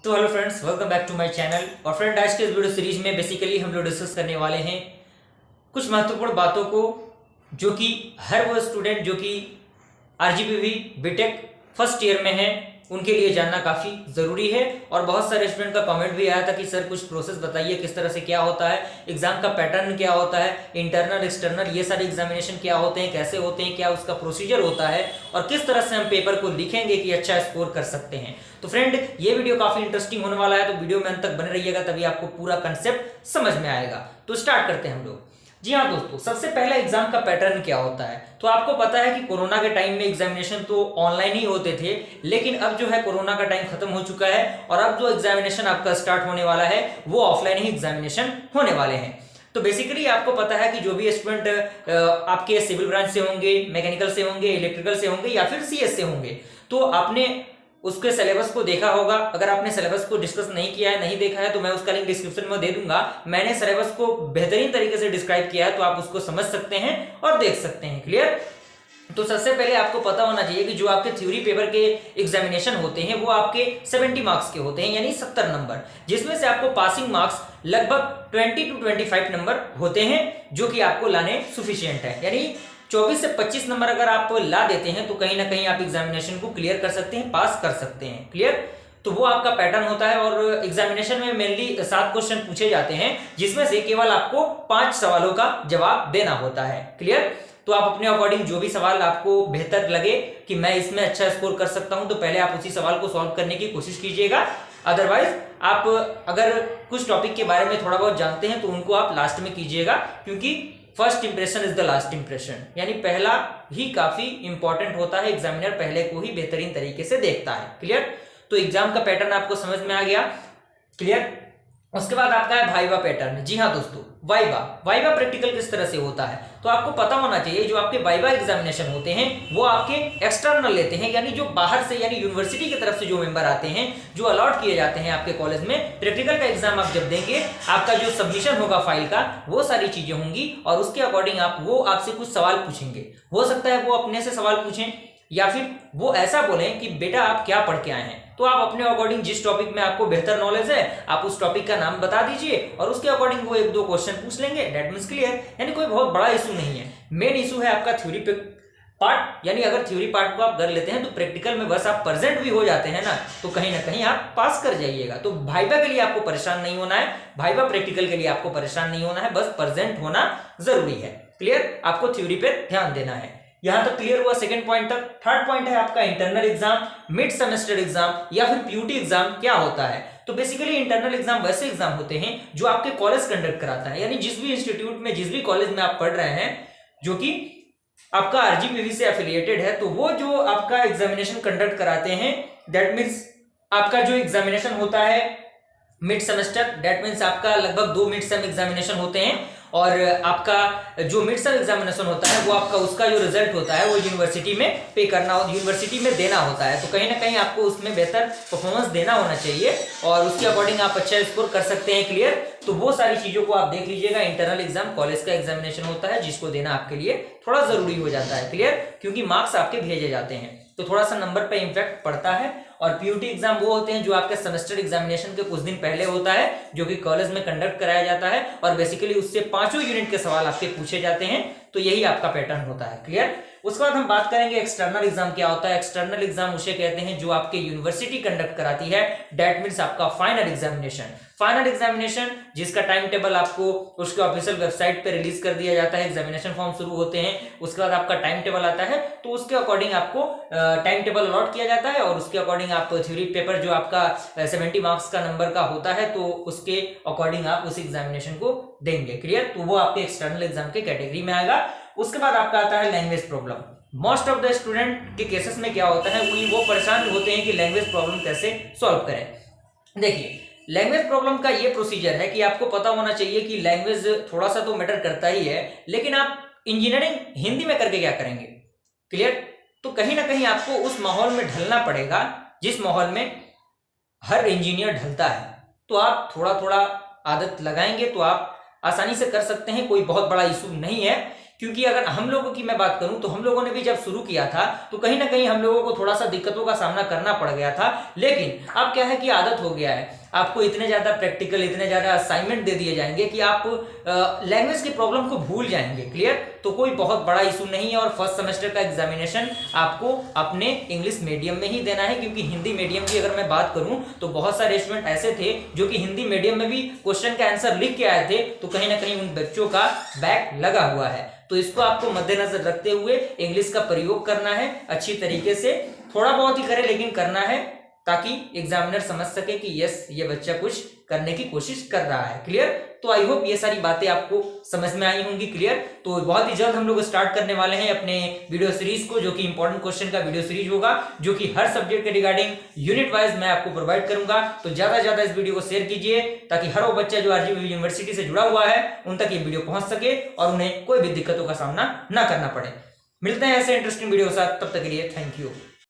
तो hello friends, welcome back to my channel. और friend, आज के इस वीडियो सीरीज में बेसिकली हम लोग डिस्कस करने वाले हैं कुछ महत्वपूर्ण बातों को, जो कि हर वो स्टूडेंट जो कि आरजीपीवी बीटेक फर्स्ट ईयर में है उनके लिए जानना काफ़ी ज़रूरी है। और बहुत सारे स्टूडेंट का कमेंट भी आया था कि सर कुछ प्रोसेस बताइए, किस तरह से क्या होता है, एग्जाम का पैटर्न क्या होता है, इंटरनल एक्सटर्नल ये सारे एग्जामिनेशन क्या होते हैं, कैसे होते हैं, क्या उसका प्रोसीजर होता है और किस तरह से हम पेपर को लिखेंगे कि अच्छा स्कोर कर सकते हैं। तो फ्रेंड, ये वीडियो काफ़ी इंटरेस्टिंग होने वाला है, तो वीडियो में अंत तक बने रहिएगा, तभी आपको पूरा कंसेप्ट समझ में आएगा। तो स्टार्ट करते हैं हम लोग। जी हाँ दोस्तों, सबसे पहला एग्जाम का पैटर्न क्या होता है। तो आपको पता है कि कोरोना के टाइम में एग्जामिनेशन तो ऑनलाइन ही होते थे, लेकिन अब जो है कोरोना का टाइम खत्म हो चुका है और अब जो एग्जामिनेशन आपका स्टार्ट होने वाला है वो ऑफलाइन ही एग्जामिनेशन होने वाले हैं। तो बेसिकली आपको पता है कि जो भी स्टूडेंट आपके सिविल ब्रांच से होंगे, मैकेनिकल से होंगे, इलेक्ट्रिकल से होंगे या फिर सीएस से होंगे, तो आपने उसके सिलेबस को देखा होगा। अगर आपने सिलेबस को डिस्कस नहीं किया है, नहीं देखा है, तो मैं उसका लिंक डिस्क्रिप्शन में दे दूंगा। मैंने सिलेबस को बेहतरीन तरीके से डिस्क्राइब किया है, तो आप उसको समझ सकते हैं और देख सकते हैं। क्लियर? तो सबसे पहले आपको पता होना चाहिए कि जो आपके थ्योरी पेपर के एग्जामिनेशन होते हैं वो आपके 70 मार्क्स के होते हैं, यानी 70 नंबर, जिसमें से आपको पासिंग मार्क्स लगभग 20 to 25 नंबर होते हैं, जो कि आपको लाने सुफिशियंट है। यानी 24 से 25 नंबर अगर आप ला देते हैं तो कहीं ना कहीं आप एग्जामिनेशन को क्लियर कर सकते हैं, पास कर सकते हैं। क्लियर? तो वो आपका पैटर्न होता है। और एग्जामिनेशन में मेनली 7 क्वेश्चन पूछे जाते हैं, जिसमें से केवल आपको 5 सवालों का जवाब देना होता है। क्लियर? तो आप अपने अकॉर्डिंग जो भी सवाल आपको बेहतर लगे कि मैं इसमें अच्छा स्कोर कर सकता हूं, तो पहले आप उसी सवाल को सॉल्व करने की कोशिश कीजिएगा। अदरवाइज आप अगर कुछ टॉपिक के बारे में थोड़ा बहुत जानते हैं तो उनको आप लास्ट में कीजिएगा, क्योंकि first impression is the last impression, यानी पहला ही काफी इंपॉर्टेंट होता है। एग्जामिनर पहले को ही बेहतरीन तरीके से देखता है। क्लियर? तो एग्जाम का पैटर्न आपको समझ में आ गया। क्लियर? उसके बाद आपका है वाइवा पैटर्न। जी हाँ दोस्तों, वाइवा प्रैक्टिकल किस तरह से होता है, तो आपको पता होना चाहिए जो आपके वाइवा एग्जामिनेशन होते हैं वो आपके एक्सटर्नल लेते हैं, यानी जो बाहर से, यानी यूनिवर्सिटी की तरफ से जो मेंबर आते हैं, जो अलॉट किए जाते हैं आपके कॉलेज में। प्रैक्टिकल का एग्जाम आप जब देंगे, आपका जो सबमिशन होगा फाइल का, वो सारी चीजें होंगी और उसके अकॉर्डिंग वो आपसे कुछ सवाल पूछेंगे। हो सकता है वो अपने से सवाल पूछें या फिर वो ऐसा बोलें कि बेटा आप क्या पढ़ के आए हैं, तो आप अपने अकॉर्डिंग जिस टॉपिक में आपको बेहतर नॉलेज है आप उस टॉपिक का नाम बता दीजिए और उसके अकॉर्डिंग वो 1-2 क्वेश्चन पूछ लेंगे। दैट मींस क्लियर, यानी कोई बहुत बड़ा इशू नहीं है। मेन इशू है आपका थ्योरी पार्ट, यानी अगर थ्योरी पार्ट को आप कर लेते हैं तो प्रैक्टिकल में बस आप प्रेजेंट भी हो जाते हैं ना, तो कहीं ना कहीं आप पास कर जाइएगा। तो वाइवा के लिए आपको परेशान नहीं होना है, वाइवा प्रैक्टिकल के लिए आपको परेशान नहीं होना है, बस प्रेजेंट होना जरूरी है। क्लियर? आपको थ्योरी पे ध्यान देना है। यहां तक क्लियर हुआ सेकंड पॉइंट तक। थर्ड पॉइंट है आपका internal exam, mid semester exam या फिर पीयूटी एग्जाम क्या होता है। तो बेसिकली इंटरनल एग्जाम वैसे एग्जाम होते हैं जो आपके कॉलेज कंडक्ट कराता है, यानी जिस भी इंस्टीट्यूट में, जिस भी कॉलेज में आप पढ़ रहे हैं जो कि आपका आरजीपीवी से एफिलिएटेड है, तो वो जो आपका एग्जामिनेशन कंडक्ट कराते हैं, दैट मीन्स आपका जो एग्जामिनेशन होता है मिड सेमेस्टर, दैट मीन्स आपका लगभग 2 मिड सेम एग्जामिनेशन होते हैं। और आपका जो मिड सेम एग्जामिनेशन होता है वो आपका उसका जो रिजल्ट होता है वो यूनिवर्सिटी में पे करना हो, यूनिवर्सिटी में देना होता है। तो कहीं ना कहीं आपको उसमें बेहतर परफॉर्मेंस देना होना चाहिए और उसके अकॉर्डिंग आप अच्छा स्कोर कर सकते हैं। क्लियर? तो वो सारी चीजों को आप देख लीजिएगा। इंटरनल एग्जाम कॉलेज का एग्जामिनेशन होता है जिसको देना आपके लिए थोड़ा जरूरी हो जाता है। क्लियर? क्योंकि मार्क्स आपके भेजे जाते हैं तो थोड़ा सा नंबर पे इम्पैक्ट पड़ता है। और पीयूटी एग्जाम वो होते हैं जो आपके सेमेस्टर एग्जामिनेशन के कुछ दिन पहले होता है, जो कि कॉलेज में कंडक्ट कराया जाता है और बेसिकली उससे 5 यूनिट के सवाल आपके पूछे जाते हैं। तो यही आपका पैटर्न होता है। क्लियर? उसके बाद हम बात करेंगे एक्सटर्नल एग्जाम क्या होता है। एक्सटर्नल एग्जाम उसे कहते हैं जो आपके यूनिवर्सिटी कंडक्ट कराती है, दैट मीन्स आपका फाइनल एग्जामिनेशन। फाइनल एग्जामिनेशन जिसका टाइम टेबल आपको उसके ऑफिशियल वेबसाइट पे रिलीज कर दिया जाता है, एग्जामिनेशन फॉर्म शुरू होते हैं, उसके बाद आपका टाइम टेबल आता है, तो उसके अकॉर्डिंग आपको टाइम टेबल अलॉट किया जाता है और उसके अकॉर्डिंग आप थ्योरी पेपर जो आपका 70 मार्क्स का नंबर का होता है, तो उसके अकॉर्डिंग आप उस एग्जामिनेशन को देंगे। क्लियर? तो वो आपके एक्सटर्नल एग्जाम के कैटेगरी में आएगा। उसके बाद आपका आता है language problem. Most of the student के केसेस में क्या होता है, वो परेशान होते हैं कि लैंग्वेज प्रॉब्लम कैसे सॉल्व करें। देखिए, लैंग्वेज प्रॉब्लम का ये प्रोसीजर है कि आपको पता होना चाहिए कि लैंग्वेज थोड़ा सा तो मैटर करता ही है, लेकिन आप इंजीनियरिंग हिंदी में करके क्या करेंगे। क्लियर? तो कहीं ना कहीं आपको उस माहौल में ढलना पड़ेगा जिस माहौल में हर इंजीनियर ढलता है। तो आप थोड़ा थोड़ा आदत लगाएंगे तो आप आसानी से कर सकते हैं, कोई बहुत बड़ा इशू नहीं है। क्योंकि अगर हम लोगों की मैं बात करूं तो हम लोगों ने भी जब शुरू किया था तो कहीं ना कहीं हम लोगों को थोड़ा सा दिक्कतों का सामना करना पड़ गया था, लेकिन अब क्या है कि आदत हो गया है। आपको इतने ज्यादा प्रैक्टिकल, इतने ज्यादा असाइनमेंट दे दिए जाएंगे कि आप लैंग्वेज की प्रॉब्लम को भूल जाएंगे। क्लियर? तो कोई बहुत बड़ा इशू नहीं है और फर्स्ट सेमेस्टर का एग्जामिनेशन आपको अपने इंग्लिश मीडियम में ही देना है, क्योंकि हिंदी मीडियम की अगर मैं बात करूं तो बहुत सारे स्टूडेंट ऐसे थे जो कि हिंदी मीडियम में भी क्वेश्चन का आंसर लिख के आए थे, तो कहीं ना कहीं उन बच्चों का बैक लगा हुआ है। तो इसको आपको मद्देनजर रखते हुए इंग्लिश का प्रयोग करना है अच्छी तरीके से, थोड़ा बहुत ही करें लेकिन करना है, ताकि एग्जामिनर समझ सके कि यस ये बच्चा कुछ करने की कोशिश कर रहा है। क्लियर? तो आई होप ये सारी बातें आपको समझ में आई होंगी। क्लियर? तो बहुत ही जल्द हम लोग स्टार्ट करने वाले हैं अपने वीडियो सीरीज को, जो कि इंपॉर्टेंट क्वेश्चन का वीडियो सीरीज होगा, जो कि हर सब्जेक्ट के रिगार्डिंग यूनिट वाइज मैं आपको प्रोवाइड करूंगा। तो ज्यादा से ज्यादा इस वीडियो को शेयर कीजिए, ताकि हर वो बच्चा जो आरजीपी यूनिवर्सिटी से जुड़ा हुआ है उन तक ये वीडियो पहुंच सके और उन्हें कोई भी दिक्कतों का सामना ना करना पड़े। मिलते हैं ऐसे इंटरेस्टिंग वीडियो के साथ, तब तक के लिए थैंक यू।